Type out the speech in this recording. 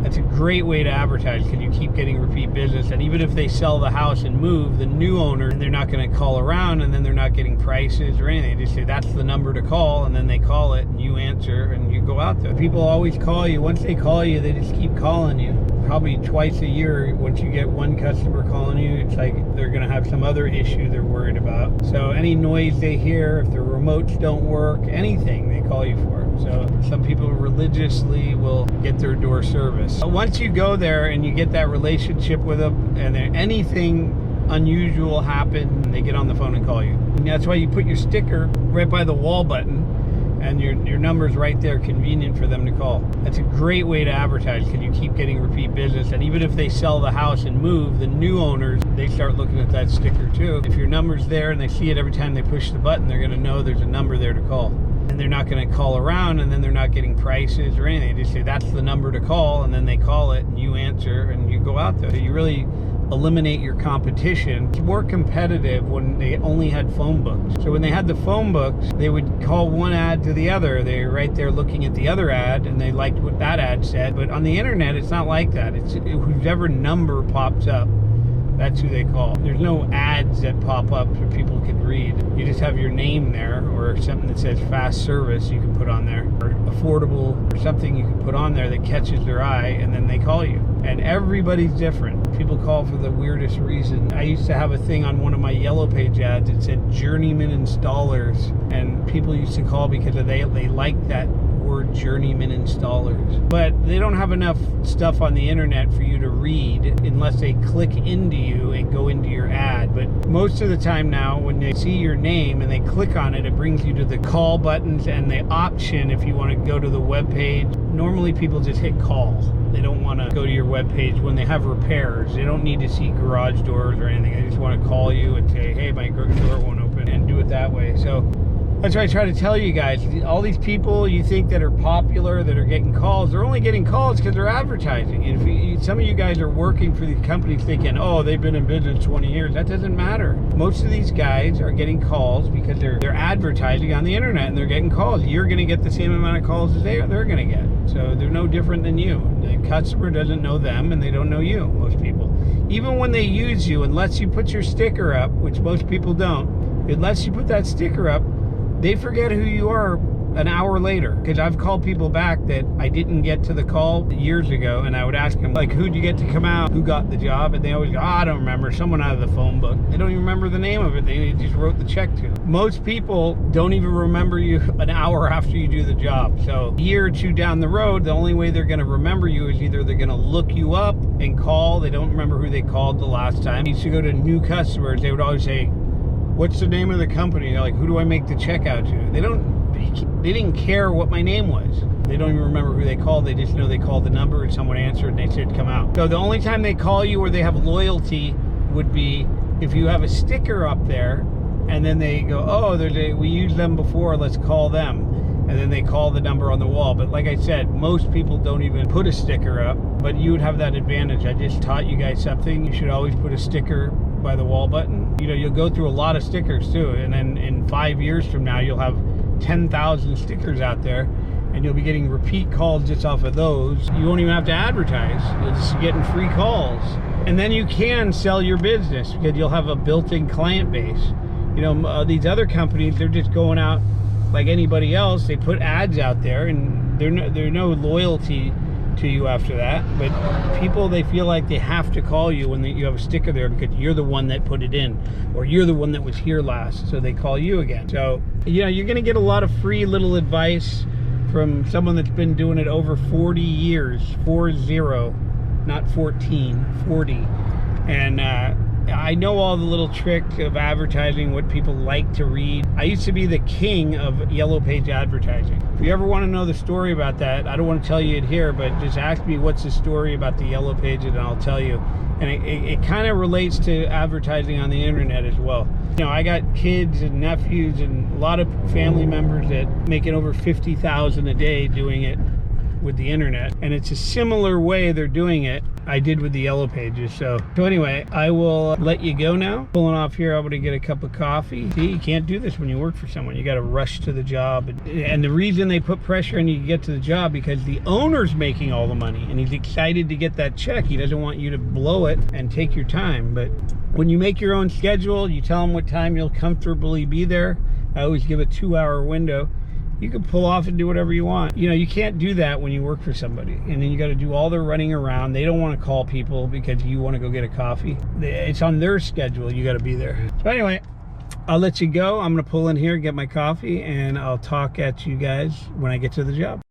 That's a great way to advertise because you keep getting repeat business. And even if they sell the house and move, the new owner, they're not going to call around and then they're not getting prices or anything. They just say, that's the number to call, and then they call it and you answer and you go out there. People always call you. Once they call you, they just keep calling you. Probably twice a year, once you get one customer calling you, it's like they're going to have some other issue they're worried about. So any noise they hear, if their remotes don't work, anything, they call you for it. So some people religiously will get their door service. But once you go there and you get that relationship with them, and anything unusual happen, they get on the phone and call you. And that's why you put your sticker right by the wall button, and your number's right there, convenient for them to call. That's a great way to advertise because you keep getting repeat business. And even if they sell the house and move, the new owners, they start looking at that sticker too. If your number's there and they see it every time they push the button, they're going to know there's a number there to call. And they're not going to call around and then they're not getting prices or anything. They just say, that's the number to call, and then they call it and you answer and you go out there. You really eliminate your competition. It's more competitive when they only had phone books. So when they had the phone books, they would call one ad to the other. They're right there looking at the other ad and they liked what that ad said. But on the internet, it's not like that. It's whoever number pops up, that's who they call. There's no ads that pop up so people can read. You just have your name there, or something that says fast service you can put on there, or affordable, or something you can put on there that catches their eye, and then they call you. And everybody's different. People call for the weirdest reason. I used to have a thing on one of my Yellow Page ads that said journeyman installers, and people used to call because they liked that word, journeyman installers. But they don't have enough stuff on the internet for you to read unless they click into you and go into your ad. But most of the time now, when they see your name and they click on it, it brings you to the call buttons and the option if you want to go to the web page. Normally people just hit call. They don't want to go to your web page when they have repairs. They don't need to see garage doors or anything. They just want to call you and say, hey, my garage door won't open, and do it that way. So that's why I try to tell you guys, all these people you think that are popular, that are getting calls, they're only getting calls because they're advertising. And if some of you guys are working for these companies thinking, oh, they've been in business 20 years, that doesn't matter. Most of these guys are getting calls because they're advertising on the internet and they're getting calls. You're going to get the same amount of calls as they're going to get. So they're no different than you. The customer doesn't know them and they don't know you, most people. Even when they use you, unless you put your sticker up, which most people don't, unless you put that sticker up, they forget who you are an hour later. Because I've called people back that I didn't get to the call years ago, and I would ask them, like, who'd you get to come out? Who got the job? And they always go, oh, I don't remember. Someone out of the phone book. They don't even remember the name of it. They just wrote the check to. Most people don't even remember you an hour after you do the job. So a year or two down the road, the only way they're going to remember you is either they're going to look you up and call. They don't remember who they called the last time. I used to go to new customers. They would always say, what's the name of the company? They're like, who do I make the check out to? They didn't care what my name was. They don't even remember who they called. They just know they called the number and someone answered and they said come out. So the only time they call you or they have loyalty would be if you have a sticker up there and then they go, oh, we used them before, let's call them. And then they call the number on the wall. But like I said, most people don't even put a sticker up, but you would have that advantage. I just taught you guys something. You should always put a sticker by the wall button. You know, you'll go through a lot of stickers too, and then in 5 years from now you'll have 10,000 stickers out there and you'll be getting repeat calls just off of those. You won't even have to advertise. You'll just be getting free calls, and then you can sell your business because you'll have a built-in client base. You know, these other companies, they're just going out like anybody else. They put ads out there and there's no loyalty to you after that. But people, they feel like they have to call you when you have a sticker there because you're the one that put it in, or you're the one that was here last, so they call you again. So, you know, you're going to get a lot of free little advice from someone that's been doing it over 40 years, 40, not 14, 40. And I know all the little tricks of advertising, what people like to read. I used to be the king of Yellow Page advertising. If you ever want to know the story about that, I don't want to tell you it here, but just ask me what's the story about the Yellow Pages and I'll tell you. And it kind of relates to advertising on the internet as well. You know, I got kids and nephews and a lot of family members that making over $50,000 a day doing it with the internet, and it's a similar way they're doing it I did with the Yellow Pages. So anyway, I will let you go now. Pulling off here, I'm gonna get a cup of coffee. See, you can't do this when you work for someone. You got to rush to the job, and the reason they put pressure on you to get to the job because the owner's making all the money and he's excited to get that check. He doesn't want you to blow it and take your time. But when you make your own schedule, you tell them what time you'll comfortably be there. I always give a 2-hour window. You can pull off and do whatever you want. You know, you can't do that when you work for somebody. And then you got to do all the running around. They don't want to call people because you want to go get a coffee. It's on their schedule. You got to be there. So anyway, I'll let you go. I'm going to pull in here, get my coffee, and I'll talk at you guys when I get to the job.